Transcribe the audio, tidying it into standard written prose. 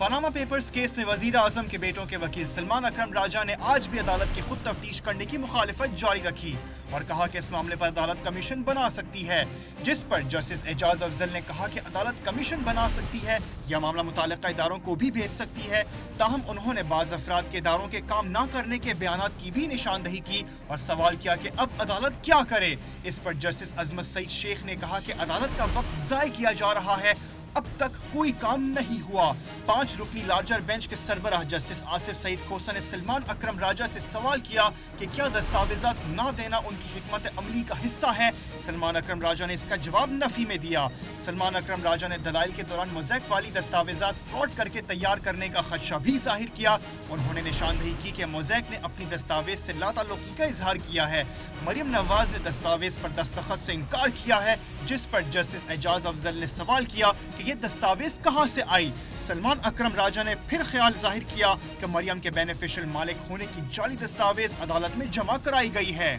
Panama papers case में वजीर आजम के बेटों के वकील सलमान अकरम राजा ने आज भी अदालत की खुद तफ्तीश करने की मुखालिफत जारी रखी और कहा कि इस मामले पर अदालत कमीशन बना सकती है, जिस पर जस्टिस एजाज अफजल ने कहा कि अदालत कमीशन बना सकती है या मामला मुताल्लिका इदारों को भी भेज सकती है। ताहम उन्होंने बाज अफराद के इदारों के काम न करने के बयानात की भी निशानदही की और सवाल किया कि अब अदालत क्या करे। इस पर जस्टिस अजमत सईद शेख ने कहा कि अदालत का वक्त ज़ाय किया जा रहा है, अब तक कोई काम नहीं हुआ। 5 रुकनी लार्जर बेंच के सरबराह जस्टिस आसिफ सईद खोसा ने सलमान अकरम राजा से सवाल किया कि क्या दस्तावेजात ना देना उनकी हिकमत अमली का हिस्सा है। सलमान अकरम राजा ने इसका जवाब नफी में दिया। सलमान अकरम राजा ने दलाइल के दौरान मोज़ैक वाली दस्तावेजात फ्रॉड करके तैयार करने का खदशा भी जाहिर किया। उन्होंने निशानदही की कि मोज़ैक ने अपनी दस्तावेज से लाताल्लुकी का इजहार किया है। मरियम नवाज ने दस्तावेज पर दस्तखत से इनकार किया है, जिस पर जस्टिस एजाज अफजल ने सवाल किया कि ये दस्तावेज कहां से आई। सलमान अकरम राजा ने फिर ख्याल जाहिर किया कि मरियम के बेनिफिशियल मालिक होने की जाली दस्तावेज अदालत में जमा कराई गई है।